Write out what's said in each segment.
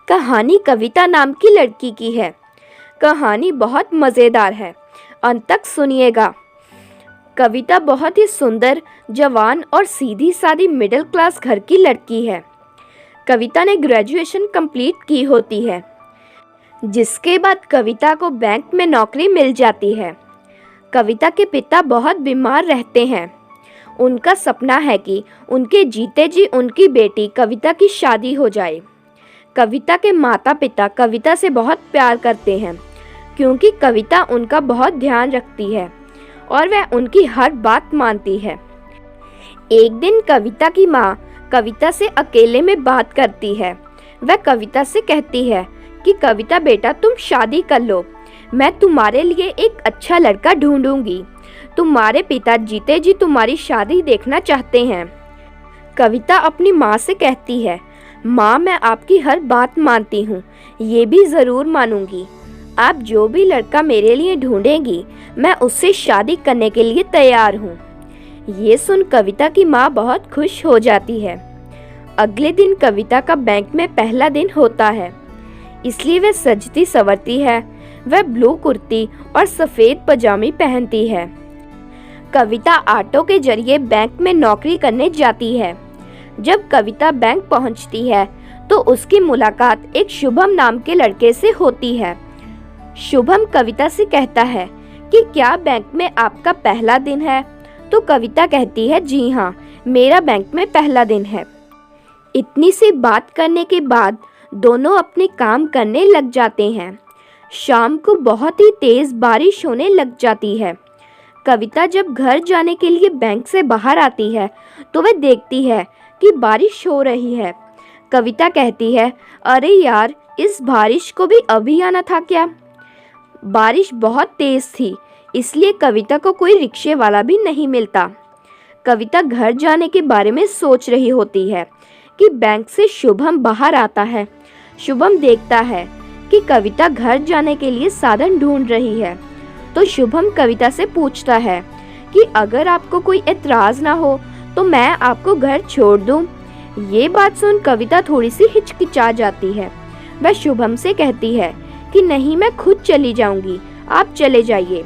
कहानी कविता नाम की लड़की की है। कहानी बहुत मज़ेदार है, अंत तक सुनिएगा। कविता बहुत ही सुंदर, जवान और सीधी सादी मिडिल क्लास घर की लड़की है। कविता ने ग्रेजुएशन कंप्लीट की होती है, जिसके बाद कविता को बैंक में नौकरी मिल जाती है। कविता के पिता बहुत बीमार रहते हैं। उनका सपना है कि उनके जीते जी उनकी बेटी कविता की शादी हो जाए। कविता के माता पिता कविता से बहुत प्यार करते हैं, क्योंकि कविता उनका बहुत ध्यान रखती है और वह उनकी हर बात मानती है। एक दिन कविता की माँ कविता से अकेले में बात करती है। वह कविता से कहती है कि कविता बेटा, तुम शादी कर लो, मैं तुम्हारे लिए एक अच्छा लड़का ढूंढूंगी। तुम्हारे पिता जीते जी तुम्हारी शादी देखना चाहते हैं। कविता अपनी माँ से कहती है, माँ, मैं आपकी हर बात मानती हूँ, ये भी ज़रूर मानूंगी। आप जो भी लड़का मेरे लिए ढूंढेंगी, मैं उससे शादी करने के लिए तैयार हूँ। ये सुन कविता की माँ बहुत खुश हो जाती है। अगले दिन कविता का बैंक में पहला दिन होता है, इसलिए वह सजती संवरती है। वह ब्लू कुर्ती और सफ़ेद पजामी पहनती है। कविता ऑटो के जरिए बैंक में नौकरी करने जाती है। जब कविता बैंक पहुंचती है तो उसकी मुलाकात एक शुभम नाम के लड़के से होती है। शुभम कविता से कहता है कि क्या बैंक में आपका पहला दिन है? तो कविता कहती है, जी हाँ, मेरा बैंक में पहला दिन है। इतनी सी बात करने के बाद दोनों अपने काम करने लग जाते हैं। शाम को बहुत ही तेज़ बारिश होने लग जाती है। कविता जब घर जाने के लिए बैंक से बाहर आती है तो वह देखती है कि बारिश हो रही है। कविता कहती है, अरे यार, इस बारिश को भी अभी आना था क्या? बारिश बहुत तेज़ थी, इसलिए कविता को कोई रिक्शे वाला भी नहीं मिलता। कविता घर जाने के बारे में सोच रही होती है कि बैंक से शुभम बाहर आता है। शुभम देखता है कि कविता घर जाने के लिए साधन ढूंढ रही है, तो शुभम कविता से पूछता है कि अगर आपको कोई एतराज़ ना हो तो मैं आपको घर छोड़ दूं। ये बात सुन कविता थोड़ी सी हिचकिचा जाती है। वह शुभम से कहती है कि नहीं, मैं खुद चली जाऊंगी, आप चले जाइए।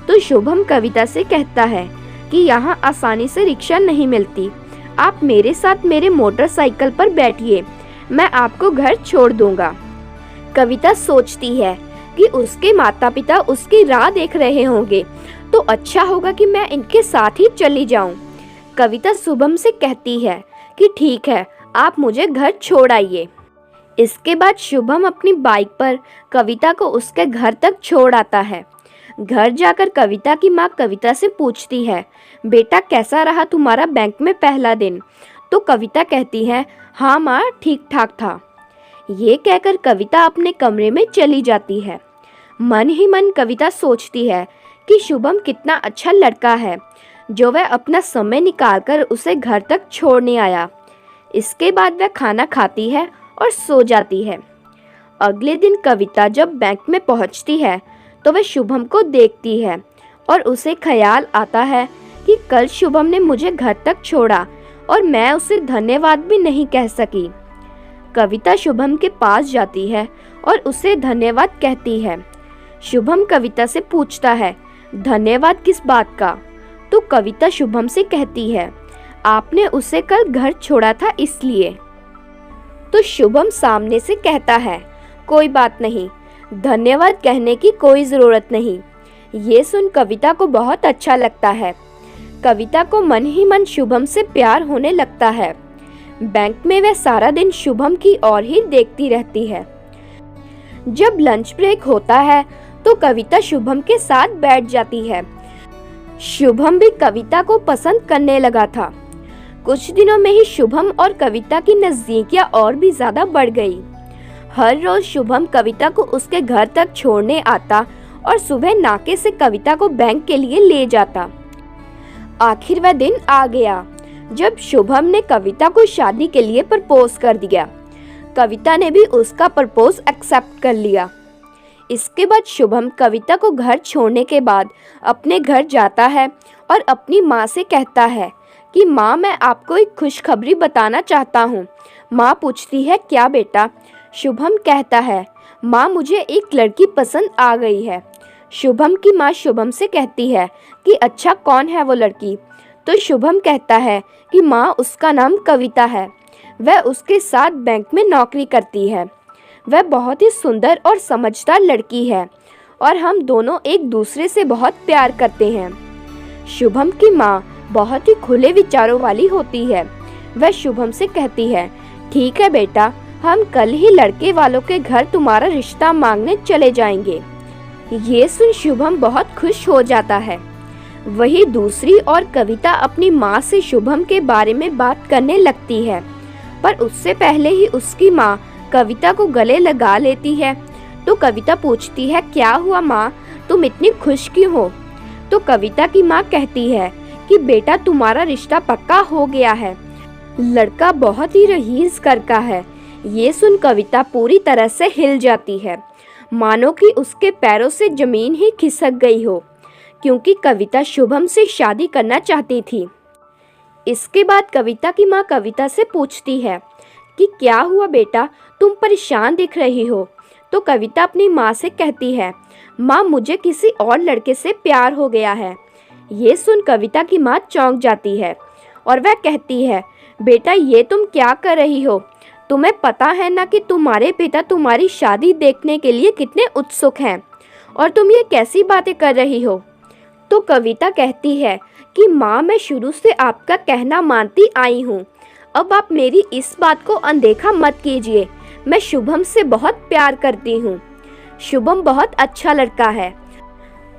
तो शुभम कविता से कहता है कि यहाँ आसानी से रिक्शा नहीं मिलती, आप मेरे साथ मेरे मोटरसाइकिल पर बैठिए, मैं आपको घर छोड़ दूंगा। कविता सोचती है कि उसके माता पिता उसकी राह देख रहे होंगे, तो अच्छा होगा कि मैं इनके साथ ही चली जाऊं। कविता शुभम से कहती है कि ठीक है, आप मुझे घर छोड़ आइए। इसके बाद शुभम अपनी बाइक पर कविता को उसके घर तक छोड़ आता है। घर जाकर कविता की माँ कविता से पूछती है, बेटा, कैसा रहा तुम्हारा बैंक में पहला दिन? तो कविता कहती है, हाँ माँ, ठीक ठाक था। ये कहकर कविता अपने कमरे में चली जाती है। मन ही मन कविता सोचती है कि शुभम कितना अच्छा लड़का है, जो वह अपना समय निकालकर उसे घर तक छोड़ने आया। इसके बाद वह खाना खाती है और सो जाती है। अगले दिन कविता जब बैंक में पहुंचती है तो वह शुभम को देखती है और उसे ख्याल आता है कि कल शुभम ने मुझे घर तक छोड़ा और मैं उसे धन्यवाद भी नहीं कह सकी। कविता शुभम के पास जाती है और उसे धन्यवाद कहती है। शुभम कविता से पूछता है, धन्यवाद किस बात का? तो कविता शुभम से कहती है, आपने उसे कल घर छोड़ा था इसलिए। तो शुभम सामने से कहता है, कोई बात नहीं, धन्यवाद कहने की कोई ज़रूरत नहीं। ये सुन कविता को बहुत अच्छा लगता है। कविता को मन ही मन शुभम से प्यार होने लगता है। बैंक में वह सारा दिन शुभम की ओर ही देखती रहती है। जब लंच ब्रेक होता है तो कविता शुभम के साथ बैठ जाती है। शुभम भी कविता को पसंद करने लगा था। कुछ दिनों में ही शुभम और कविता की नज़दीकियाँ और भी ज़्यादा बढ़ गई। हर रोज़ शुभम कविता को उसके घर तक छोड़ने आता और सुबह नाके से कविता को बैंक के लिए ले जाता। आखिर वह दिन आ गया जब शुभम ने कविता को शादी के लिए प्रपोज कर दिया। कविता ने भी उसका प्रपोज एक्सेप्ट कर लिया। इसके बाद शुभम कविता को घर छोड़ने के बाद अपने घर जाता है और अपनी माँ से कहता है कि माँ, मैं आपको एक खुशखबरी बताना चाहता हूँ। माँ पूछती है, क्या बेटा? शुभम कहता है, माँ मुझे एक लड़की पसंद आ गई है। शुभम की माँ शुभम से कहती है कि अच्छा कौन है वो लड़की। तो शुभम कहता है कि माँ उसका नाम कविता है, वह उसके साथ बैंक में नौकरी करती है। वह बहुत ही सुंदर और समझदार लड़की है और हम दोनों एक दूसरे से बहुत प्यार करते हैं। शुभम की माँ बहुत ही खुले विचारों वाली होती है। वह शुभम से कहती है, ठीक है बेटा, हम कल ही लड़के वालों के घर तुम्हारा रिश्ता मांगने चले जाएंगे। ये सुन शुभम बहुत खुश हो जाता है। वही दूसरी ओर कविता अपनी माँ से शुभम के बारे में बात करने लगती है, पर उससे पहले ही उसकी माँ कविता को गले लगा लेती है। तो कविता पूछती है, क्या हुआ माँ, तुम इतनी खुश क्यों हो? तो कविता की माँ कहती है कि बेटा तुम्हारा रिश्ता पक्का हो गया है, लड़का बहुत ही रईस घर का है। ये सुन कविता पूरी तरह से हिल जाती है, मानो कि उसके पैरों से जमीन ही खिसक गई हो, क्योंकि कविता शुभम से शादी करना चाहती थी। इसके बाद कविता की माँ कविता से पूछती है कि क्या हुआ बेटा, तुम परेशान दिख रही हो। तो कविता अपनी माँ से कहती है, माँ मुझे किसी और लड़के से प्यार हो गया है। ये सुन कविता की माँ चौंक जाती है और वह कहती है, बेटा ये तुम क्या कर रही हो? तुम्हें पता है ना कि तुम्हारे पिता तुम्हारी शादी देखने के लिए कितने उत्सुक हैं, और तुम ये कैसी बातें कर रही हो? तो कविता कहती है कि माँ मैं शुरू से आपका कहना मानती आई हूँ, अब आप मेरी इस बात को अनदेखा मत कीजिए। मैं शुभम से बहुत प्यार करती हूँ। शुभम बहुत अच्छा लड़का है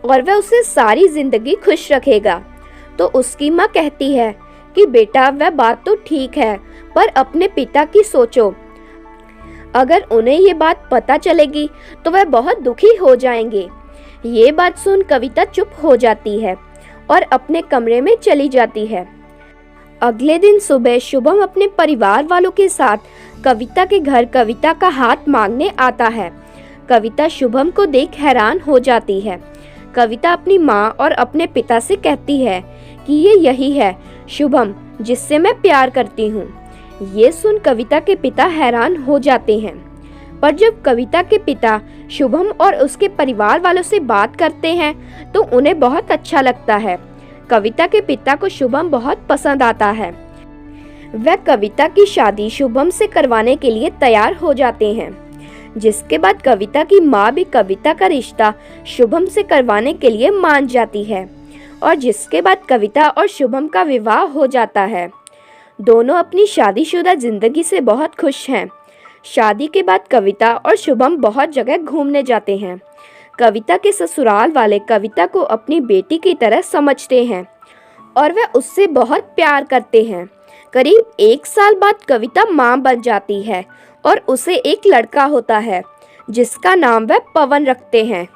और वह उसे सारी जिंदगी खुश रखेगा। तो उसकी माँ कहती है कि बेटा वह बात तो ठीक है, पर अपने पिता की सोचो, अगर उन्हें ये बात पता चलेगी तो वह बहुत दुखी हो जाएंगे। ये बात सुन कविता चुप हो जाती है और अपने कमरे में चली जाती है। अगले दिन सुबह शुभम अपने परिवार वालों के साथ कविता के घर कविता का हाथ मांगने आता है। कविता शुभम को देख हैरान हो जाती है। कविता अपनी माँ और अपने पिता से कहती है कि ये यही है शुभम जिससे मैं प्यार करती हूँ। ये सुन कविता के पिता हैरान हो जाते हैं, पर जब कविता के पिता शुभम और उसके परिवार वालों से बात करते हैं तो उन्हें बहुत अच्छा लगता है। कविता के पिता को शुभम बहुत पसंद आता है। वह कविता की शादी शुभम से करवाने के लिए तैयार हो जाते हैं, जिसके बाद कविता की माँ भी कविता का रिश्ता शुभम से करवाने के लिए मान जाती है, और जिसके बाद कविता और शुभम का विवाह हो जाता है। दोनों अपनी शादीशुदा जिंदगी से बहुत खुश हैं। शादी के बाद कविता और शुभम बहुत जगह घूमने जाते हैं। कविता के ससुराल वाले कविता को अपनी बेटी की तरह समझते हैं और वह उससे बहुत प्यार करते हैं। करीब 1 साल बाद कविता माँ बन जाती है और उसे एक लड़का होता है, जिसका नाम वह पवन रखते हैं।